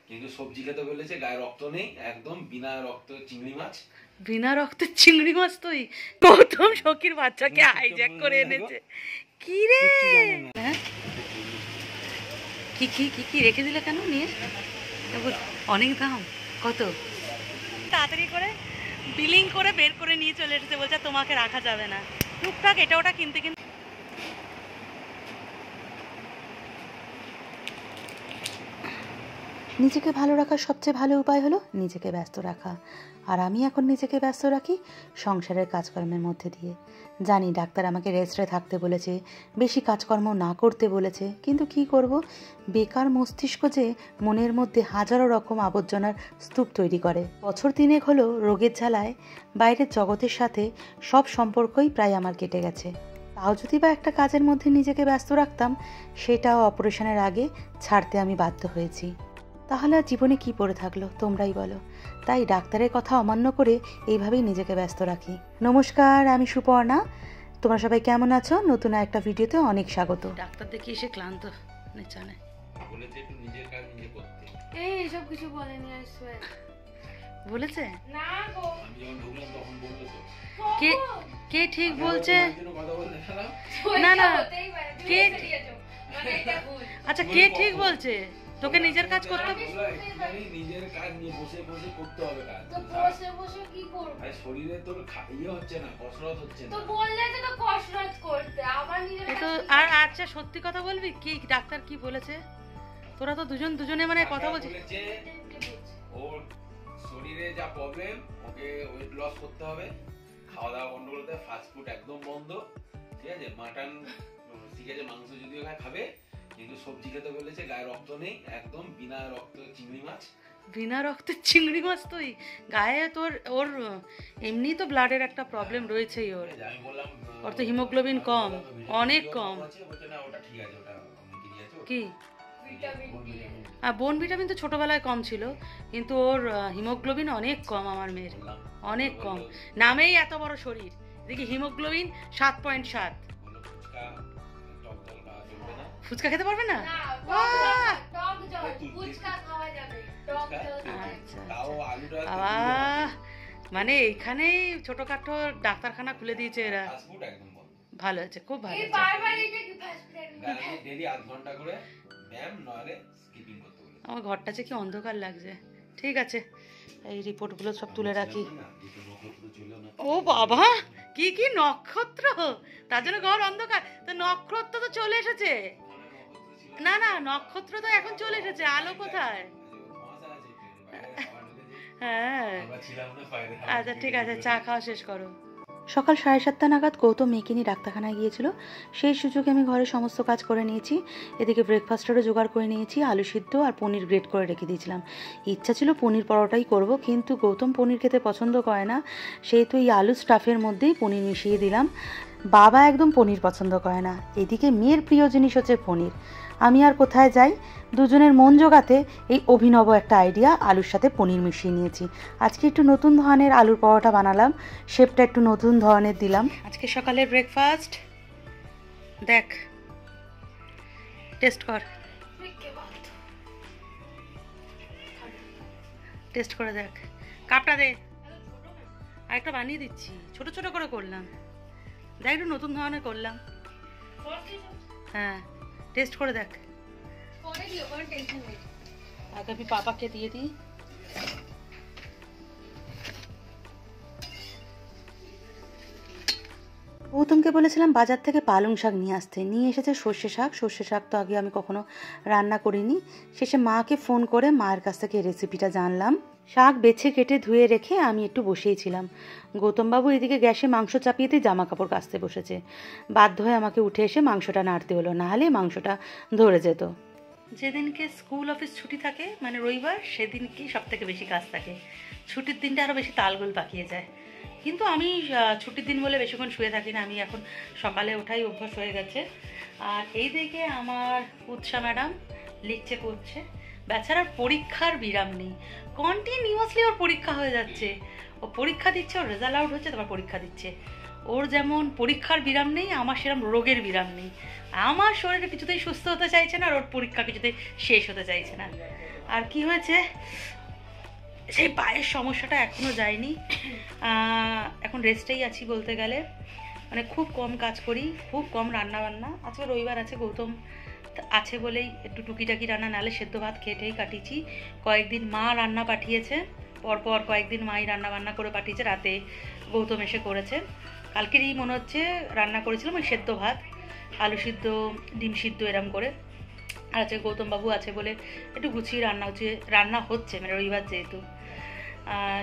কিন্তু সবজি খেতে বলেছে, গায়ে রক্ত নেই, একদম বিনা রক্ত চিংড়ি মাছ। বিনা রক্তের চিংড়ি মাছ তুই প্রথম সখীর বাচ্চাকে হাইজ্যাক করে এনেছে। কি রে কি কি কি কি রেখে দিলে কেন নিয়ে? অনেক দাম। কত? তাড়াতাড়ি করে বিলিং করে বের করে নিয়ে চলে এসেছে, বলছে তোমাকে রাখা যাবে না। টুকটাক এটা ওটা কিনতে কিনতে নিজেকে ভালো রাখার সবচেয়ে ভালো উপায় হলো নিজেকে ব্যস্ত রাখা। আর আমি এখন নিজেকে ব্যস্ত রাখি সংসারের কাজকর্মের মধ্যে দিয়ে। জানি ডাক্তার আমাকে রেস্টে থাকতে বলেছে, বেশি কাজকর্ম না করতে বলেছে, কিন্তু কি করব, বেকার মস্তিষ্ক যে মনের মধ্যে হাজারো রকম আবর্জনার স্তূপ তৈরি করে। বছর 3 হলো রোগের ঝালায় বাইরের জগতের সাথে সব সম্পর্কই প্রায় আমার কেটে গেছে। তাও যদি বা একটা কাজের মধ্যে নিজেকে ব্যস্ত রাখতাম, সেটাও অপারেশনের আগে ছাড়তে আমি বাধ্য হয়েছি। তাহলে আর জীবনে কি পড়ে থাকলো তোমরাই বলো। তাই ডাক্তারের কথা অমান্য করে এইভাবেই নিজেকে ব্যস্ত রাখি। নমস্কার, আমি সুপর্ণা। তোমরা সবাই কেমন আছো? নতুন একটা ভিডিওতে অনেক স্বাগত। ডাক্তার দেখে এসে ক্লান্ত জানে বলেছে একটু নিজের কাজ নিজে করতে। এই সব কিছু বলেনি, আই সোয়ার। বলেছে না গো, আমি যখন ঢুকলাম তখন বললো তো। কে কে ঠিক বলছে? কথা বলতে গেলাম। না না, কে আচ্ছা কে ঠিক বলছে? তোকে নিজের কাজ করতে হবে। নিজের কাজ নিয়ে বসে বসে করতে হবে কাজ। তো বসে বসে কি করব? আরে শরীরে তোর ইয়ে হচ্ছে না, কসরত হচ্ছে না। তো বললে তো কসরত করতে, আবার নিজের তো আর আচ্ছা সত্যি কথা বলবি, কি ডাক্তার কি বলেছে? তোরা তো দুজনে মানে কথা বলছিস। ওর শরীরে যা প্রবলেম, ওকে ওয়েট লস করতে হবে, খাওয়া দাওয়া বন্ধ করতে হবে, ফাস্ট ফুড একদম বন্ধ, ঠিক আছে? মাটন ঠিক আছে, মাংস যদিও খাবে, কিন্তু সবজি খেতে বলেছে, গায়ে রক্ত নেই, একদম বিনা রক্ত চিংড়ি মাছ। বিনা রক্তের চিংড়ি মাছ তুই? গায়ে তোর ওর এমনি তো ব্লাডের একটা প্রবলেম রয়েছেই ওর। আমি বললাম ওর তো হিমোগ্লোবিন কম, অনেক কম। ওটা ঠিক আছে, ওটা কি ভিটামিন আর বোন ভিটামিন তো ছোটবেলায় কম ছিল, কিন্তু ওর হিমোগ্লোবিন অনেক কম আমার মেয়ের, অনেক কম। নামেই এত বড় শরীর, দেখি হিমোগ্লোবিন 7.7। ফুচকা খেতে পারবে না? টক জল, ফুচকা খাওয়া যাবে, টক জল। বাবা, মানে এইখানেই ছোটখাটো ডাক্তারখানা খুলে দিয়েছে এরা। ভালো আছে, খুব ভালো আছে। আমার ঘরটা যে কি অন্ধকার লাগছে। ঠিক আছে, এই রিপোর্টগুলো সব তুলে রাখি। ও বাবা, কি কি নক্ষত্র! তার জন্য ঘর অন্ধকার? তো নক্ষত্র তো চলে এসেছে। না না, নক্ষত্র তো এখন চলে এসেছে, আলো কোথায়? হ্যাঁ আচ্ছা ঠিক আছে, চা খাওয়া শেষ করো। সকাল 7:30 নাগাদ গৌতম মেয়েকে নিয়ে ডাক্তারখানায় গিয়েছিল। সেই সুযোগে আমি ঘরে সমস্ত কাজ করে নিয়েছি। এদিকে ব্রেকফাস্টেরও জোগাড় করে নিয়েছি, আলু সিদ্ধ আর পনির গ্রেট করে রেখে দিয়েছিলাম। ইচ্ছা ছিল পনির পরোটাই করব, কিন্তু গৌতম পনির খেতে পছন্দ করে না, সেহেতু এই আলু স্টাফের মধ্যেই পনির মিশিয়ে দিলাম। বাবা একদম পনির পছন্দ করে না। এদিকে মেয়ের প্রিয় জিনিস হচ্ছে পনির। আমি আর কোথায় যাই, দুজনের মন জোগাতে এই অভিনব একটা আইডিয়া, আলুর সাথে পনির মিশিয়ে নিয়েছি। আজকে একটু নতুন ধরনের আলুর পরোটা বানালাম, শেপটা একটু নতুন ধরনের দিলাম। আজকে সকালের ব্রেকফাস্ট দেখ, টেস্ট কর, টেস্ট করে দেখ। কাপটা দে, আরেকটা বানিয়ে দিচ্ছি, ছোট ছোট করে করলাম, দেখ একটু নতুন ধরনের করলাম। হ্যাঁ টেস্ট করে দেখ। আগে আমি পাপাকে দিয়ে দিই। গৌতমকে বলেছিলাম বাজার থেকে পালং শাক নিয়ে আসতে, নিয়ে এসেছে সর্ষে শাক। সর্ষে শাক তো আগে আমি কখনো রান্না করিনি। শেষে মাকে ফোন করে মায়ের কাছ থেকে রেসিপিটা জানলাম। শাক বেছে কেটে ধুয়ে রেখে আমি একটু বসেইছিলাম। গৌতমবাবু এদিকে গ্যাসে মাংস চাপিয়েতেই জামা কাপড় কাচতে বসেছে। বাধ্য হয়ে আমাকে উঠে এসে মাংসটা নাড়তে হলো, নাহলে মাংসটা ধরে যেত। যেদিনকে স্কুল অফিস ছুটি থাকে মানে রবিবার, সেদিনকেই সব থেকে বেশি কাজ থাকে। ছুটির দিনটা আরও বেশি তালগোল পাকিয়ে যায়। কিন্তু আমি ছুটির দিন বলে বেশিক্ষণ শুয়ে থাকি না, আমি এখন সকালে ওঠাই অভ্যাস হয়ে গেছে। আর এই দিকে আমার উৎসা ম্যাডাম লিখছে করছে, বেচারার পরীক্ষার বিরাম নেই, কন্টিনিউয়াসলি ওর পরীক্ষা হয়ে যাচ্ছে। ও পরীক্ষা দিচ্ছে, ওর রেজাল্ট আউট হচ্ছে, তারপর পরীক্ষা দিচ্ছে। ওর যেমন পরীক্ষার বিরাম নেই, আমার সেরকম রোগের বিরাম নেই। আমার শরীরে কিছুতেই সুস্থ হতে চাইছে না, আর ওর পরীক্ষা কিছুতেই শেষ হতে চাইছে না। আর কি হয়েছে, সেই পায়ের সমস্যাটা এখনও যায়নি। এখন রেস্টেই আছি বলতে গেলে, মানে খুব কম কাজ করি, খুব কম রান্না বান্না। আজকে রবিবার আছে, গৌতম আছে বলেই একটু টুকিটাকি রান্না, নালে সেদ্ধ ভাত খেটেই কাটিয়েছি। কয়েকদিন মা রান্না পাঠিয়েছে, পরপর কয়েকদিন মাই রান্না বান্না করে পাঠিয়েছে, রাতে গৌতম এসে করেছে। কালকেরই মনে হচ্ছে রান্না করেছিলাম ওই সেদ্ধ ভাত, আলু সিদ্ধ, ডিম সিদ্ধ এরম করে। আর আজকে গৌতম বাবু আছে বলে একটু গুছিয়ে রান্না হচ্ছে, মানে রবিবার যেহেতু।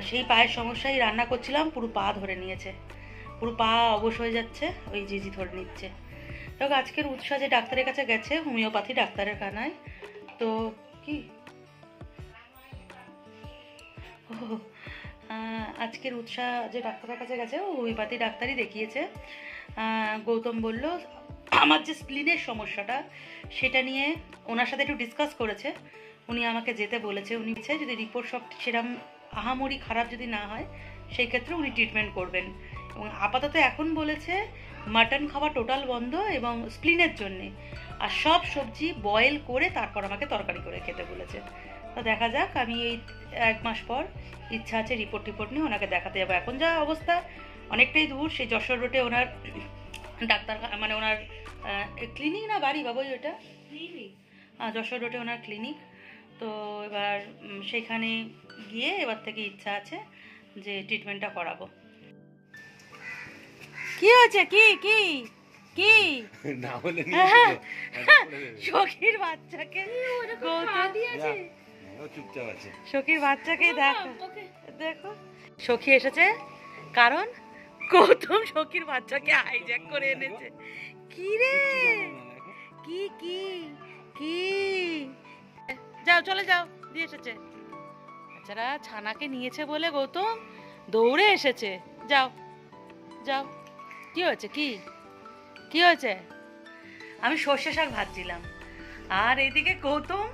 সেই পায়ের সমস্যায় রান্না করছিলাম, পুরো পা ধরে নিয়েছে, পুরো পা অবশ হয়ে যাচ্ছে, ওই জিজি ধরে নিচ্ছে। তো আজকের উৎসাহ যে ডাক্তারের কাছে গেছে, হোমিওপ্যাথি ডাক্তারের কানায়। তো কি আজকের উৎসাহ যে ডাক্তারের কাছে গেছে, ও হোমিওপ্যাথি ডাক্তারই দেখিয়েছে। গৌতম বলল আমার যে স্প্লিনের সমস্যাটা, সেটা নিয়ে ওনার সাথে একটু ডিসকাস করেছে। উনি আমাকে যেতে বলেছে, উনি যদি রিপোর্ট সব সেরকম আহামরি খারাপ যদি না হয়, সেই ক্ষেত্রে উনি ট্রিটমেন্ট করবেন। এবং আপাতত এখন বলেছে মাটন খাওয়া টোটাল বন্ধ এবং স্প্লিনের জন্যে, আর সব সবজি বয়েল করে তারপর আমাকে তরকারি করে খেতে বলেছে। তো দেখা যাক, আমি এই 1 মাস পর ইচ্ছা আছে রিপোর্ট নিয়ে ওনাকে দেখাতে যাবো। এখন যা অবস্থা অনেকটাই দূর, সেই যশোর রোডে ওনার ডাক্তার, মানে ওনার ক্লিনিক না বাড়ি বাবু, ওটা যশোর রোডে ওনার ক্লিনিক। তো এবার সেইখানে গিয়ে এবার থেকে ইচ্ছা আছে যে ট্রিটমেন্টটা করাবো। কি হয়েছে, কি কি কি না বলে সখীর বাচ্চাকে, চুপচাপ আছে, সখীর বাচ্চাকে দেখো, সখী এসেছে কারণ গৌতম সখীর বাচ্চাকে হাইজ্যাক করে এনেছে। কি রে, কি কি কি, যাও চলে যাও, দিয়ে এসেছে। বাচ্চারা ছানাকে নিয়েছে বলে গৌতম দৌড়ে এসেছে। যাও যাও, কি হয়েছে, কি কি হয়েছে? আমি সর্ষে শাক ভাজছিলাম, আর এদিকে গৌতম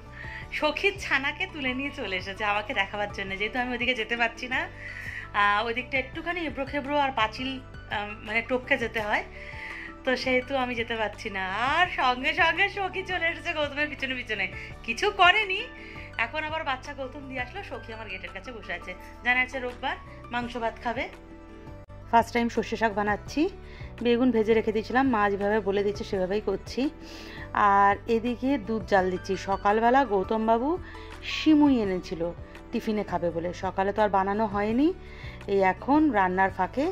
সখীর ছানাকে তুলে নিয়ে চলে এসেছে আমাকে দেখাবার জন্য। যেহেতু আমি ওদিকে যেতে পারছি না, ওই দিকটা একটুখানি এবড়ো খেবড়ো আর পাঁচিল মানে টপকে যেতে হয়, তো সেহেতু আমি যেতে পারছি না। আর সঙ্গে সঙ্গে সখী চলে এসেছে গৌতমের পিছনে পিছনে, কিছু করেনি। এখন আবার বাচ্চা গৌতম দিয়ে আসলো, সখী আমার গেটের কাছে বসে আছে, জানা আছে রোববার মাংস ভাত খাবে। ফার্স্ট টাইম সর্ষে শাক বানাচ্ছি, বেগুন ভেজে রেখে দিয়েছিলাম, মা যেভাবে বলে দিচ্ছে সেভাবেই করছি। আর এদিকে দুধ জাল দিচ্ছি। সকালবেলা গৌতমবাবু সিমুই এনেছিল টিফিনে খাবে বলে, সকালে তো আর বানানো হয়নি, এই এখন রান্নার ফাঁকে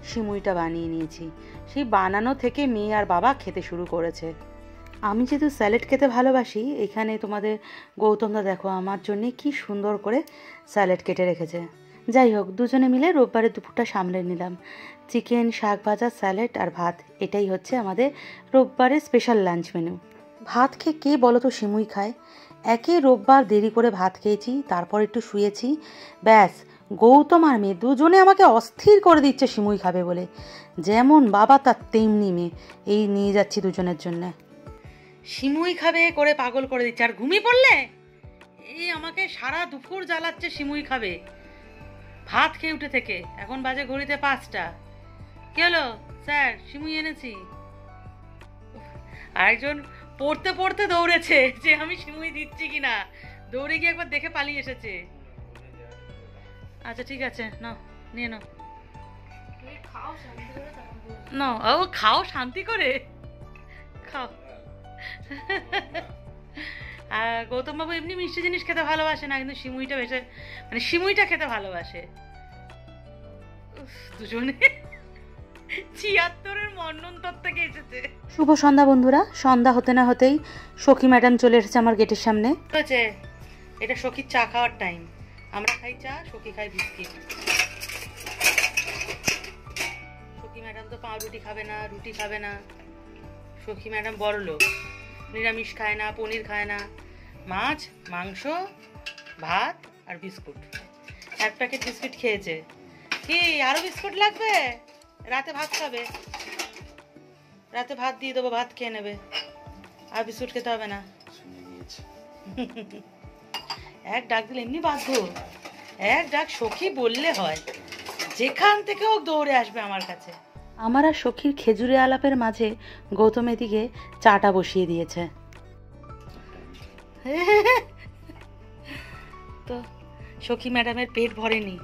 সিমুইটা বানিয়ে নিয়েছি। সেই বানানো থেকে মেয়ে আর বাবা খেতে শুরু করেছে। আমি যেহেতু স্যালাড খেতে ভালোবাসি, এখানে তোমাদের গৌতমদা দেখো আমার জন্যে কি সুন্দর করে স্যালাড কেটে রেখেছে। যাই হোক, দুজনে মিলে রোববারের দুপুরটা সামলে নিলাম। চিকেন, শাক ভাজা, স্যালাড আর ভাত, এটাই হচ্ছে আমাদের রোববারের স্পেশাল লাঞ্চ মেনু। ভাত খেয়ে কে বলো তো সিমুই খায়? একে রোববার দেরি করে ভাত খেয়েছি, তারপর একটু শুয়েছি, ব্যাস গৌতম আর মেয়ে দুজনে আমাকে অস্থির করে দিচ্ছে সিমুই খাবে বলে। যেমন বাবা তার তেমনি মেয়ে, এই নিয়ে যাচ্ছি দুজনের জন্যে। সিমুই খাবে করে পাগল করে দিচ্ছে, আর ঘুমিয়ে পড়লে এই আমাকে সারা দুপুর জ্বালাচ্ছে সিমুই খাবে। ভাত খেয়ে উঠে থেকে এখন বাজে ঘড়িতে 5টা। কি হলো স্যার, সিমুই এনেছি। আরেকজন পড়তে পড়তে দৌড়েছে যে আমি সিমুই দিচ্ছি কিনা, দৌড়ে গিয়ে একবার দেখে পালিয়ে এসেছে। আচ্ছা ঠিক আছে, নাও নিয়ে নাও, নাও ও খাও শান্তি করে খাও। আর গৌতম বাবু এমনি মিষ্টি জিনিস খেতে ভালোবাসে না, কিন্তু সিমুইটা বেশি, মানে সিমুইটা খেতে ভালোবাসে। দুজনে 76-এর মন্নন্তর থেকে এসেছে। শুভ সন্ধ্যা বন্ধুরা, সন্ধ্যা হতে না হতেই সখী ম্যাডাম চলে এসেছে আমার গেটের সামনে। হয়েছে, এটা সখীর চা খাওয়ার টাইম। আমরা খাই চা, সখী খাই বিস্কিট। সখী ম্যাডাম তো পাউরুটি খাবে না, রুটি খাবে না। সখী ম্যাডাম বড় লোক, নিরামিষ খায় না, পনির খায় না, মাছ, মাংস, ভাত আর বিস্কুট। 1 প্যাকেট বিস্কুট খেয়েছে। কি আরো বিস্কুট লাগবে? রাতে ভাত খাবে, রাতে ভাত দিয়ে দেবো, ভাত খেয়ে নেবে, আর বিস্কুট খেতে হবে না। এক ডাক দিলে এমনি বাধ্য, এক ডাক সখী বললে হয়, যেখান থেকে হোক দৌড়ে আসবে আমার কাছে। আমার আর সখীর খেজুরে আলাপের মাঝে গৌতম এদিকে চাটা বসিয়ে দিয়েছে। তো সখী ম্যাডামের পেট ভরেনি,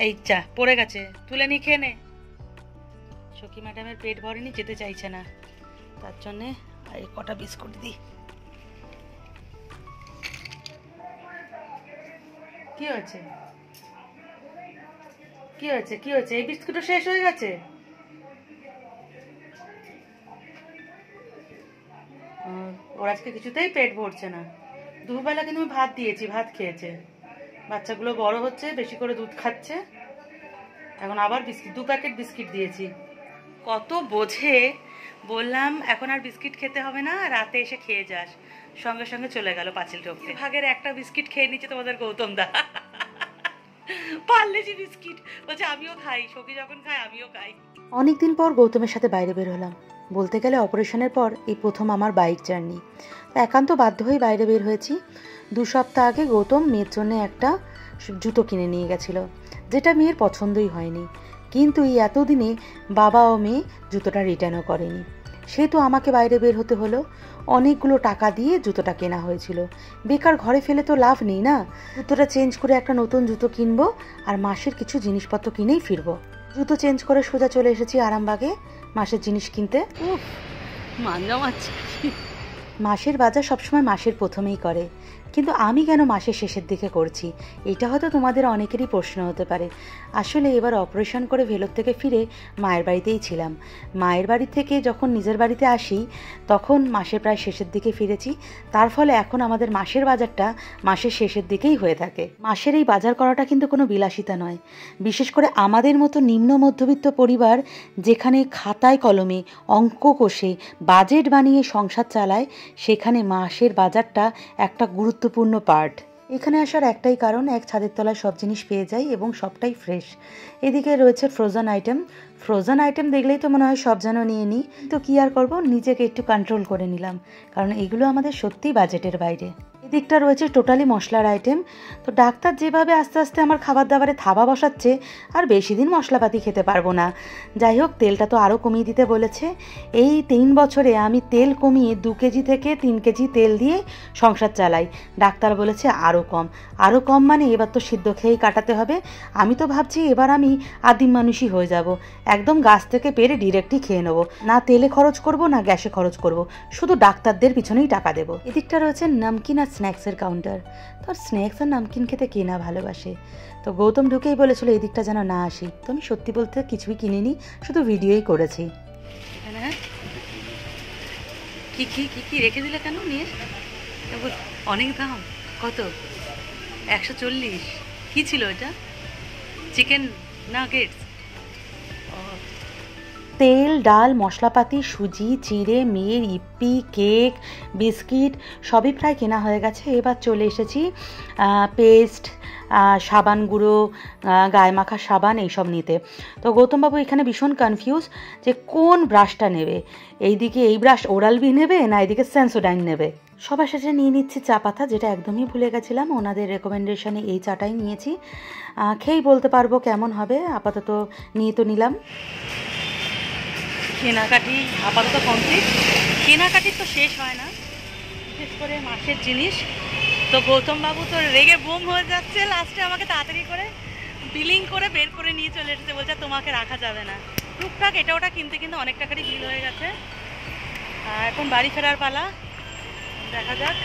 এই চা পড়ে গেছে, তুলে নিয়ে খেয়ে নে। সখী ম্যাডামের পেট ভরেনি, যেতে চাইছে না, তার জন্যে এই কটা বিস্কুট দিই। কি হয়েছে কি হয়েছে কি হয়েছে? এই বিস্কুটও শেষ হয়ে গেছে? ওর আজকে কিছুতেই পেট ভরছে না। দুবেলা কিন্তু আমি ভাত দিয়েছি, ভাত খেয়েছে। বাচ্চাগুলো বড় হচ্ছে, বেশি করে দুধ খাচ্ছে। এখন আবার বিস্কিট, 2 প্যাকেট বিস্কিট দিয়েছি। কত বোঝে, বললাম এখন আর বিস্কিট খেতে হবে না, রাতে এসে খেয়ে যাস, সঙ্গে সঙ্গে চলে গেল পাঁচিল টপকে। ভাগের একটা বিস্কিট খেয়ে নিচ্ছে তোমাদের গৌতম দা, পারলেজি বিস্কিট, বলছে আমিও খাই, সখী যখন খায় আমিও খাই। অনেকদিন পর গৌতমের সাথে বাইরে বের হলাম। বলতে গেলে অপারেশনের পর এই প্রথম আমার বাইক জার্নি। একান্ত বাধ্য হয়ে বাইরে বের হয়েছি। 2 সপ্তাহ আগে গৌতম মেয়ের জন্য একটা জুতো কিনে নিয়ে গেছিল, যেটা মেয়ের পছন্দই হয়নি। কিন্তু এই এতদিনে বাবা ও মেয়ে জুতোটা রিটার্নও করেনি। সেহেতু আমাকে বাইরে বের হতে হলো। অনেকগুলো টাকা দিয়ে জুতোটা কেনা হয়েছিল। বেকার ঘরে ফেলে তো লাভ নেই না। জুতোটা চেঞ্জ করে একটা নতুন জুতো কিনবো আর মাসের কিছু জিনিসপত্র কিনেই ফিরবো। জুতো চেঞ্জ করে সোজা চলে এসেছি আরামবাগে মাসের জিনিস কিনতে। মাসের বাজার সবসময় মাসের প্রথমেই করে, কিন্তু আমি কেন মাসের শেষের দিকে করছি, এটা হয়তো তোমাদের অনেকেরই প্রশ্ন হতে পারে। আসলে এবার অপারেশন করে ভেলোর থেকে ফিরে মায়ের বাড়িতেই ছিলাম। মায়ের বাড়ি থেকে যখন নিজের বাড়িতে আসি তখন মাসের প্রায় শেষের দিকে ফিরেছি। তার ফলে এখন আমাদের মাসের বাজারটা মাসের শেষের দিকেই হয়ে থাকে। মাসের এই বাজার করাটা কিন্তু কোনো বিলাসিতা নয়, বিশেষ করে আমাদের মতো নিম্ন মধ্যবিত্ত পরিবার যেখানে খাতায় কলমে অঙ্ক কষে বাজেট বানিয়ে সংসার চালায়, সেখানে মাসের বাজারটা একটা গুরুত্বপূর্ণ পার্ট। এখানে আসার একটাই কারণ, এক ছাদের তলায় সব জিনিস পেয়ে যাই এবং সবটাই ফ্রেশ। এদিকে রয়েছে ফ্রোজেন আইটেম। ফ্রোজেন আইটেম দেখলেই তো মনে হয় সব যেন নিয়ে নিই, তো কী আর করবো, নিজেকে একটু কন্ট্রোল করে নিলাম, কারণ এগুলো আমাদের সত্যিই বাজেটের বাইরে। এদিকটা রয়েছে টোটালি মশলার আইটেম। তো ডাক্তার যেভাবে আস্তে আস্তে আমার খাবার দাবারে থাবা বসাচ্ছে, আর বেশি দিন মশলাপাতি খেতে পারবো না। যাই হোক, তেলটা তো আরও কমিয়ে দিতে বলেছে। এই 3 বছরে আমি তেল কমিয়ে 2 কেজি থেকে 3 কেজি তেল দিয়ে সংসার চালাই। ডাক্তার বলেছে আরও কম মানে এবার তো সিদ্ধ খেয়েই কাটাতে হবে। আমি তো ভাবছি এবার আমি আদিম মানুষই হয়ে যাব, একদম গাছ থেকে পেরে ডিরেক্টই খেয়ে নেবো, না তেলে খরচ করব না গ্যাসে খরচ করব, শুধু ডাক্তারদের পিছনেই টাকা দেবো। এদিকটা রয়েছে নামকিন আর স্ন্যাক্সের কাউন্টার। তো স্ন্যাক্স আর নামকিন খেতে কে না ভালোবাসে। তো গৌতম ঢুকেই বলেছিল এই দিকটা যেন না আসি, তো আমি সত্যি বলতে কিছুই কিনিনি, শুধু ভিডিওই করেছি। হ্যাঁ, কি কি কি কি রেখে দিলে কেন নিয়ে? অনেক দাম, কত? 140। কি ছিল এটা? Chicken nuggets. তেল, ডাল, মশলাপাতি, সুজি, চিড়ে, মেয়ের ইপ্পি, কেক, বিস্কিট সবই প্রায় কেনা হয়ে গেছে। এবার চলে এসেছি পেস্ট, সাবান গুঁড়ো, গায়ে মাখা সাবান এইসব নিতে। তো গৌতমবাবু এখানে ভীষণ কনফিউজ যে কোন ব্রাশটা নেবে, এইদিকে এই ব্রাশ ওরাল বি নেবে না এদিকে সেন্সোডাইন নেবে। সবার শেষে নিয়ে নিচ্ছি চা পাতা, যেটা একদমই ভুলে গেছিলাম। ওনাদের রেকমেন্ডেশনে এই চাটাই নিয়েছি, খেয়েই বলতে পারবো কেমন হবে। আপাতত নিয়ে তো নিলাম। কেনাকাটি আপাতত কমপ্লিট। কেনাকাটির তো শেষ হয় না, বিশেষ করে মাসের জিনিস। তো গৌতমবাবু তো রেগে বোম হয়ে যাচ্ছে, লাস্টে আমাকে তাড়াতাড়ি করে বিলিং করে বের করে নিয়ে চলে এসেছে, বলছে তোমাকে রাখা যাবে না। টুকটাক এটা ওটা কিনতে কিন্তু অনেক টাকারই বিল হয়ে গেছে। এখন বাড়ি ফেরার পালা, দেখা যাক।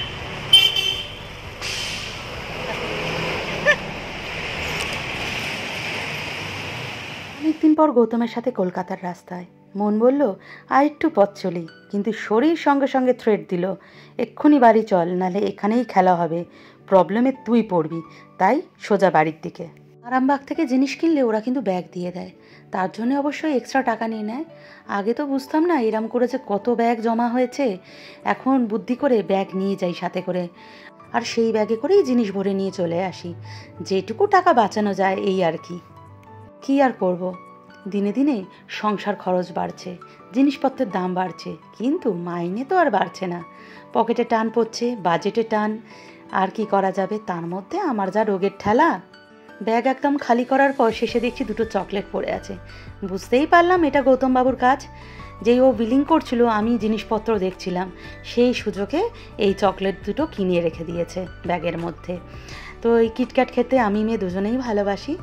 অনেকদিন পর গৌতমের সাথে কলকাতার রাস্তায়। মন বলল আর একটু পথ চলি, কিন্তু শরীর সঙ্গে সঙ্গে থ্রেট দিল এক্ষুনি বাড়ি চল, নাহলে এখানেই খেলা হবে, প্রবলেমে তুই পড়বি। তাই সোজা বাড়ির দিকে। আরামবাগ থেকে জিনিস কিনলে ওরা কিন্তু ব্যাগ দিয়ে দেয়, তার জন্য অবশ্যই এক্সট্রা টাকা নিয়ে নেয়। আগে তো বুঝতাম না এরম করে যে কত ব্যাগ জমা হয়েছে, এখন বুদ্ধি করে ব্যাগ নিয়ে যাই সাথে করে, আর সেই ব্যাগে করেই জিনিস ভরে নিয়ে চলে আসি, যেটুকু টাকা বাঁচানো যায় এই আর কি। কী আর করব, দিনে দিনে সংসার খরচ বাড়ছে, জিনিসপত্রের দাম বাড়ছে, কিন্তু মাইনে তো আর বাড়ছে না। পকেটে টান পড়ছে, বাজেটে টান, আর কি করা যাবে। তার মধ্যে আমার যা রোগের ঠেলা। ব্যাগ একদম খালি করার পর শেষে দেখছি 2টো চকলেট পড়ে আছে। বুঝতেই পারলাম এটা গৌতমবাবুর কাজ। যেই ও বিলিং করছিল আমি জিনিসপত্র দেখছিলাম, সেই সুযোগে এই চকলেট দুটো কিনে রেখে দিয়েছে ব্যাগের মধ্যে। তো এই কিটক্যাট খেতে আমি মেয়ে দুজনেই ভালোবাসি,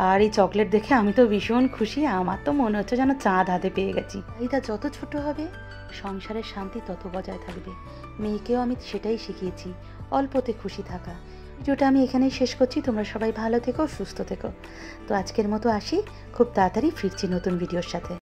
আর এই চকলেট দেখে আমি তো ভীষণ খুশি। আমার তো মনে হচ্ছে যেন চাঁদ হাতে পেয়ে গেছি। এটা যত ছোট হবে সংসারের শান্তি তত বজায় থাকবে। মেয়েকেও আমি সেটাই শিখিয়েছি, অল্পতে খুশি থাকা। ভিডিওটা আমি এখানেই শেষ করছি। তোমরা সবাই ভালো থেকো, সুস্থ থেকো। তো আজকের মতো আসি, খুব তাড়াতাড়ি ফিরছি নতুন ভিডিওর সাথে।